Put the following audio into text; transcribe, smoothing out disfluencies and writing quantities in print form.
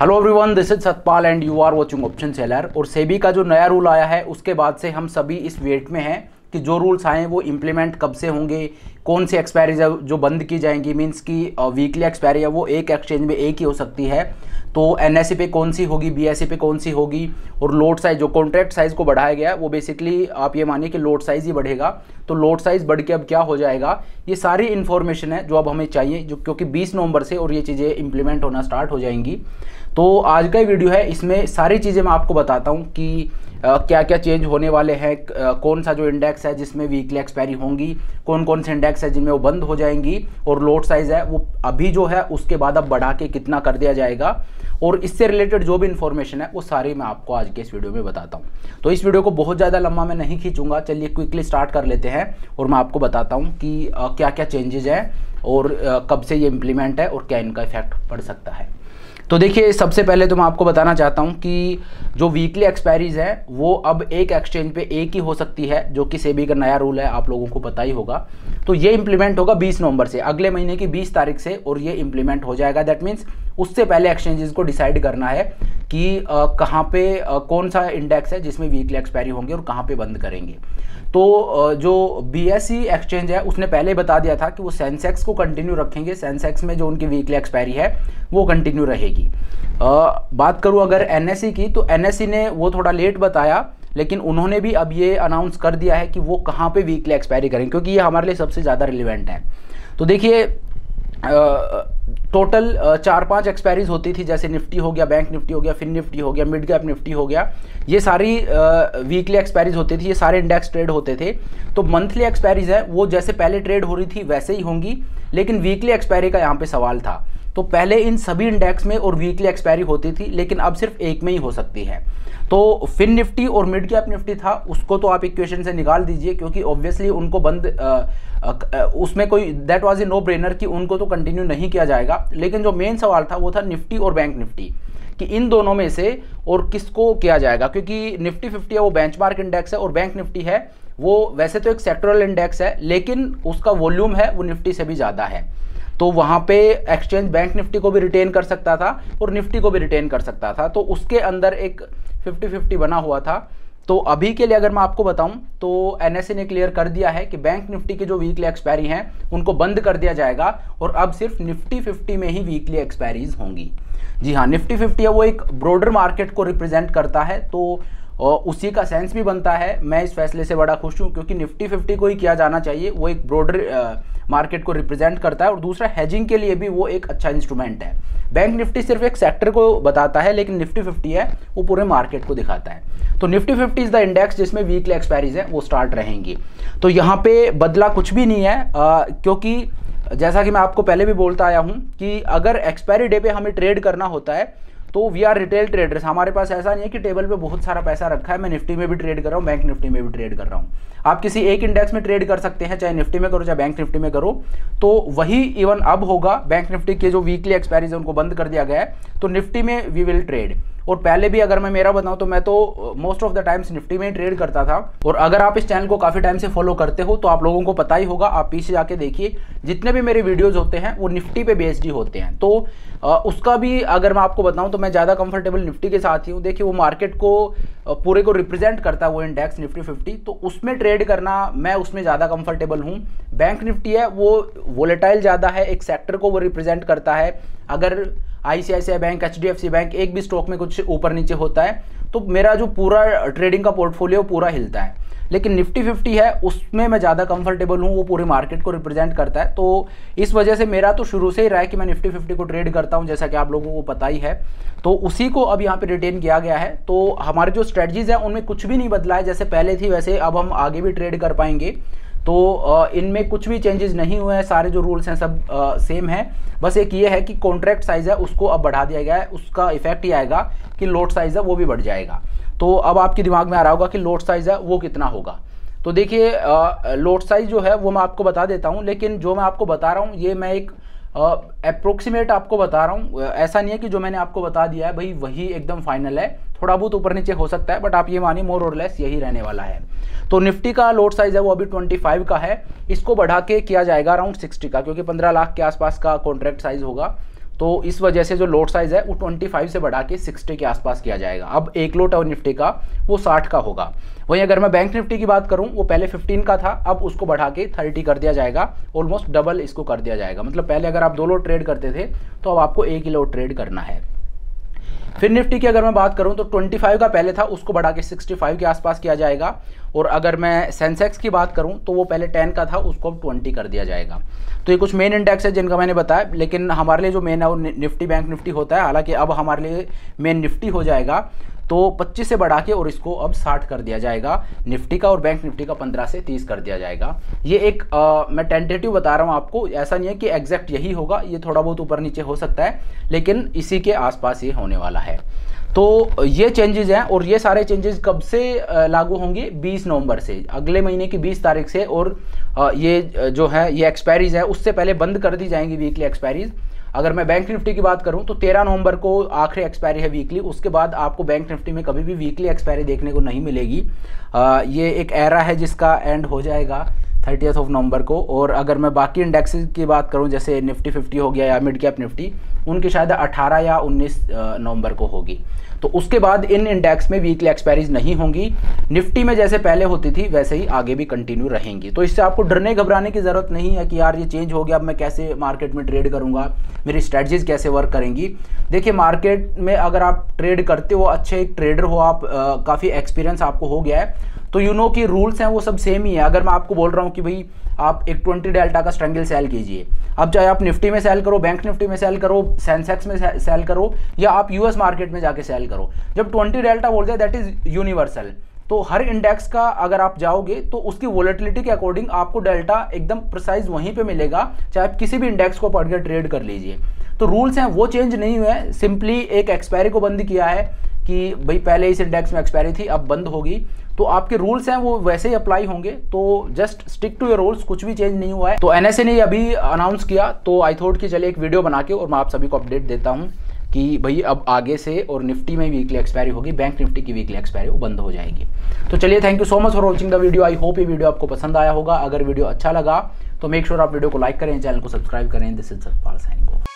Hello everyone, this is Satpal and you are watching option seller. और सेबी का जो नया रूल आया है उसके बाद से हम सभी इस वेट में हैं कि जो रूल्स आए वो इम्प्लीमेंट कब से होंगे, कौन सी एक्सपायरीज जो बंद की जाएंगी। मींस की वीकली एक्सपायरी है वो एक एक्सचेंज में एक ही हो सकती है, तो एनएसई पे कौन सी होगी, बीएसई पे कौन सी होगी। और लोड साइज, जो कॉन्ट्रैक्ट साइज को बढ़ाया गया है वो बेसिकली आप ये मानिए कि लोड साइज ही बढ़ेगा। तो लोड साइज बढ़ के अब क्या हो जाएगा, ये सारी इन्फॉर्मेशन है जो अब हमें चाहिए, जो क्योंकि 20 नवंबर से और ये चीज़ें इंप्लीमेंट होना स्टार्ट हो जाएंगी। तो आज का वीडियो है, इसमें सारी चीज़ें मैं आपको बताता हूँ कि क्या क्या चेंज होने वाले हैं, कौन सा जो इंडेक्स है जिसमें वीकली एक्सपायरी होंगी, कौन कौन से इंडेक्स है जिनमें वो बंद हो जाएंगी, और लोड साइज है वो अभी जो है उसके बाद अब बढ़ा के कितना कर दिया जाएगा। और इससे रिलेटेड जो भी इन्फॉर्मेशन है वो सारी मैं आपको आज के इस वीडियो में बताता हूँ। तो इस वीडियो को बहुत ज़्यादा लंबा मैं नहीं खींचूंगा, चलिए क्विकली स्टार्ट कर लेते हैं और मैं आपको बताता हूँ कि क्या क्या चेंजेज हैं और कब से ये इम्प्लीमेंट है और क्या इनका इफेक्ट पड़ सकता है। तो देखिए, सबसे पहले तो मैं आपको बताना चाहता हूं कि जो वीकली एक्सपायरीज है वो अब एक एक्सचेंज पे एक ही हो सकती है, जो कि सेबी का नया रूल है, आप लोगों को पता ही होगा। तो ये इंप्लीमेंट होगा 20 नवंबर से, अगले महीने की 20 तारीख से, और ये इंप्लीमेंट हो जाएगा। दैट मीन्स उससे पहले एक्सचेंजेस को डिसाइड करना है कि कहाँ पे कौन सा इंडेक्स है जिसमें वीकली एक्सपायरी होंगे और कहाँ पे बंद करेंगे। तो जो बीएसई एक्सचेंज है उसने पहले बता दिया था कि वो सेंसेक्स को कंटिन्यू रखेंगे, सेंसेक्स में जो उनकी वीकली एक्सपायरी है वो कंटिन्यू रहेगी। बात करूँ अगर एनएसई की, तो एनएसई ने वो थोड़ा लेट बताया, लेकिन उन्होंने भी अब ये अनाउंस कर दिया है कि वो कहाँ पे वीकली एक्सपायरी करेंगे, क्योंकि ये हमारे लिए सबसे ज़्यादा रिलेवेंट है। तो देखिए, टोटल 4-5 एक्सपायरीज होती थी, जैसे निफ्टी हो गया, बैंक निफ्टी हो गया, फिन निफ्टी हो गया, मिड कैप निफ्टी हो गया, ये सारी वीकली एक्सपायरीज होती थी, ये सारे इंडेक्स ट्रेड होते थे। तो मंथली एक्सपायरीज है वो जैसे पहले ट्रेड हो रही थी वैसे ही होंगी, लेकिन वीकली एक्सपायरी का यहाँ पे सवाल था। तो पहले इन सभी इंडेक्स में और वीकली एक्सपायरी होती थी, लेकिन अब सिर्फ एक में ही हो सकती है। तो फिन निफ्टी और मिड कैप निफ्टी था, उसको तो आप इक्वेशन से निकाल दीजिए, क्योंकि ऑब्वियसली उनको बंद उसमें कोई that was a no brainer कि उनको तो कंटिन्यू नहीं किया जाएगा। लेकिन जो मेन सवाल था वो था निफ्टी और बैंक निफ्टी, कि इन दोनों में से और किसको किया जाएगा। क्योंकि निफ्टी 50 है वो बेंचमार्क इंडेक्स है, और बैंक निफ्टी है वो वैसे तो एक सेक्टरल इंडेक्स है, लेकिन उसका वॉल्यूम है वो निफ्टी से भी ज़्यादा है। तो वहाँ पे एक्सचेंज बैंक निफ्टी को भी रिटेन कर सकता था और निफ्टी को भी रिटेन कर सकता था, तो उसके अंदर एक 50-50 बना हुआ था। तो अभी के लिए अगर मैं आपको बताऊं तो एनएसई ने क्लियर कर दिया है कि बैंक निफ्टी के जो वीकली एक्सपायरी हैं उनको बंद कर दिया जाएगा, और अब सिर्फ निफ्टी 50 में ही वीकली एक्सपायरीज होंगी। जी हाँ, निफ्टी 50 है वो एक ब्रॉडर मार्केट को रिप्रेजेंट करता है, तो उसी का सेंस भी बनता है। मैं इस फैसले से बड़ा खुश हूँ, क्योंकि निफ्टी 50 को ही किया जाना चाहिए, वो एक ब्रॉडर मार्केट को रिप्रेजेंट करता है, और दूसरा हेजिंग के लिए भी वो एक अच्छा इंस्ट्रूमेंट है। बैंक निफ्टी सिर्फ एक सेक्टर को बताता है, लेकिन निफ्टी 50 है वो पूरे मार्केट को दिखाता है। तो निफ्टी 50 इज द इंडेक्स जिसमें वीकली एक्सपायरीज है वो स्टार्ट रहेंगी। तो यहाँ पे बदला कुछ भी नहीं है, क्योंकि जैसा कि मैं आपको पहले भी बोलता आया हूँ कि अगर एक्सपायरी डे पे हमें ट्रेड करना होता है तो वी आर रिटेल ट्रेडर्स। हमारे पास ऐसा नहीं है कि टेबल पे बहुत सारा पैसा रखा है, मैं निफ्टी में भी ट्रेड कर रहा हूँ, बैंक निफ्टी में भी ट्रेड कर रहा हूँ। आप किसी एक इंडेक्स में ट्रेड कर सकते हैं, चाहे निफ्टी में करो चाहे बैंक निफ्टी में करो। तो वही इवन अब होगा, बैंक निफ्टी के जो वीकली एक्सपायरीज है उनको बंद कर दिया गया है, तो निफ्टी में वी विल ट्रेड। और पहले भी अगर मैं मेरा बताऊं तो मैं तो most of the times Nifty में ही ट्रेड करता था। और अगर आप इस चैनल को काफ़ी टाइम से फॉलो करते हो तो आप लोगों को पता ही होगा, आप पीछे जाके देखिए, जितने भी मेरे वीडियोस होते हैं वो निफ्टी पे बेस्ड ही होते हैं। तो उसका भी अगर मैं आपको बताऊं तो मैं ज़्यादा कंफर्टेबल निफ्टी के साथ ही हूँ। देखिए, वो मार्केट को पूरे को रिप्रेजेंट करता है वो इंडेक्स निफ्टी 50, तो उसमें ट्रेड करना मैं उसमें ज़्यादा कंफर्टेबल हूँ। बैंक निफ्टी है वो वोलेटाइल ज़्यादा है, एक सेक्टर को वो रिप्रेजेंट करता है। अगर आईसीआईसीआई बैंक, एचडीएफसी बैंक एक भी स्टॉक में कुछ ऊपर नीचे होता है तो मेरा जो पूरा ट्रेडिंग का पोर्टफोलियो पूरा हिलता है। लेकिन निफ्टी 50 है उसमें मैं ज़्यादा कंफर्टेबल हूँ, वो पूरे मार्केट को रिप्रेजेंट करता है। तो इस वजह से मेरा तो शुरू से ही रहा है कि मैं निफ्टी 50 को ट्रेड करता हूँ, जैसा कि आप लोगों को पता ही है। तो उसी को अब यहाँ पे रिटेन किया गया है। तो हमारे जो स्ट्रेटजीज हैं उनमें कुछ भी नहीं बदला है, जैसे पहले थी वैसे अब हम आगे भी ट्रेड कर पाएंगे। तो इनमें कुछ भी चेंजेस नहीं हुए हैं, सारे जो रूल्स हैं सब सेम है। बस एक ये है कि कॉन्ट्रैक्ट साइज है उसको अब बढ़ा दिया गया है, उसका इफेक्ट ये आएगा कि लोड साइज है वो भी बढ़ जाएगा। तो अब आपके दिमाग में आ रहा होगा कि लोड साइज है वो कितना होगा। तो देखिए, लोड साइज जो है वो मैं आपको बता देता हूँ, लेकिन जो मैं आपको बता रहा हूँ ये मैं एक अप्रोक्सीमेट आपको बता रहा हूँ। ऐसा नहीं है कि जो मैंने आपको बता दिया है भाई वही एकदम फाइनल है, थोड़ा बहुत ऊपर नीचे हो सकता है, बट आप ये मानिए मोर और लेस यही रहने वाला है। तो निफ्टी का लोड साइज है वो अभी 25 का है, इसको बढ़ा के किया जाएगा अराउंड 60 का, क्योंकि 15 लाख के आसपास का कॉन्ट्रैक्ट साइज होगा। तो इस वजह से जो लोट साइज है वो 25 से बढ़ा के 60 के आसपास किया जाएगा। अब एक लोट और निफ्टी का वो 60 का होगा। वहीं अगर मैं बैंक निफ्टी की बात करूं, वो पहले 15 का था, अब उसको बढ़ा के 30 कर दिया जाएगा, ऑलमोस्ट डबल इसको कर दिया जाएगा। मतलब पहले अगर आप 2 लोट ट्रेड करते थे तो अब आपको 1 ही लोट ट्रेड करना है। फिर निफ्टी की अगर मैं बात करूं तो 25 का पहले था, उसको बढ़ा के 65 के आसपास किया जाएगा। और अगर मैं सेंसेक्स की बात करूं तो वो पहले 10 का था, उसको अब 20 कर दिया जाएगा। तो ये कुछ मेन इंडेक्स है जिनका मैंने बताया, लेकिन हमारे लिए जो मेन है वो निफ्टी बैंक निफ्टी होता है। हालांकि अब हमारे लिए मेन निफ्टी हो जाएगा, तो 25 से बढ़ा के और इसको अब 60 कर दिया जाएगा निफ्टी का, और बैंक निफ्टी का 15 से 30 कर दिया जाएगा। ये एक मैं टेंटेटिव बता रहा हूँ आपको, ऐसा नहीं है कि एग्जैक्ट यही होगा, ये थोड़ा बहुत ऊपर नीचे हो सकता है, लेकिन इसी के आसपास ये होने वाला है। तो ये चेंजेस हैं, और ये सारे चेंजेस कब से लागू होंगे? 20 नवंबर से, अगले महीने की 20 तारीख से। और ये जो है ये एक्सपायरीज है उससे पहले बंद कर दी जाएंगी वीकली एक्सपायरीज। अगर मैं बैंक निफ्टी की बात करूं तो 13 नवंबर को आखिरी एक्सपायरी है वीकली, उसके बाद आपको बैंक निफ्टी में कभी भी वीकली एक्सपायरी देखने को नहीं मिलेगी। ये एक एरा है जिसका एंड हो जाएगा 30 नवंबर को। और अगर मैं बाकी इंडेक्सेस की बात करूं, जैसे निफ्टी 50 हो गया या मिड कैप निफ्टी, उनकी शायद 18 या 19 नवंबर को होगी। तो उसके बाद इन इंडेक्स में वीकली एक्सपायरीज नहीं होंगी। निफ्टी में जैसे पहले होती थी वैसे ही आगे भी कंटिन्यू रहेंगी। तो इससे आपको डरने घबराने की ज़रूरत नहीं है कि यार ये चेंज हो गया, अब मैं कैसे मार्केट में ट्रेड करूंगा, मेरी स्ट्रेटजीज कैसे वर्क करेंगी। देखिए, मार्केट में अगर आप ट्रेड करते हो, अच्छे एक ट्रेडर हो आप, काफ़ी एक्सपीरियंस आपको हो गया है, तो यू नो कि रूल्स हैं वो सब सेम ही है। अगर मैं आपको बोल रहा हूँ कि भाई आप एक 20 डेल्टा का स्ट्रैंगल सेल कीजिए, अब चाहे आप निफ्टी में सेल करो, बैंक निफ्टी में सेल करो, सेंसेक्स में सेल करो, या आप यूएस मार्केट में जाके सेल करो, जब 20 डेल्टा बोलते हैं दैट इज यूनिवर्सल। तो हर इंडेक्स का अगर आप जाओगे तो उसकी वोलेटिलिटी के अकॉर्डिंग आपको डेल्टा एकदम प्रिसाइज वहीं पे मिलेगा, चाहे आप किसी भी इंडेक्स को पढ़ कर ट्रेड कर लीजिए। तो रूल्स हैं वो चेंज नहीं हुए हैं, सिंपली एक एक्सपायरी को बंद किया है कि भाई पहले इस इंडेक्स में एक्सपायरी थी, अब बंद होगी, तो आपके रूल्स हैं वो वैसे ही अप्लाई होंगे। तो just stick to your rules, कुछ भी चेंज नहीं हुआ है। तो एनएसए ने अभी अनाउंस किया, तो आई थॉट कि चलिए एक वीडियो बना के और मैं आप सभी को अपडेट देता हूँ कि भाई अब आगे से और निफ्टी में वीकली एक्सपायरी होगी, बैंक निफ्टी की वीकली एक्सपायरी वो बंद हो जाएगी। तो चलिए, thank you so much for watching the video. I hope ये वीडियो आपको पसंद आया होगा। अगर वीडियो अच्छा लगा तो मेक श्योर आप वीडियो को लाइक करें, चैनल को सब्सक्राइब करें। This is Satpal signing off.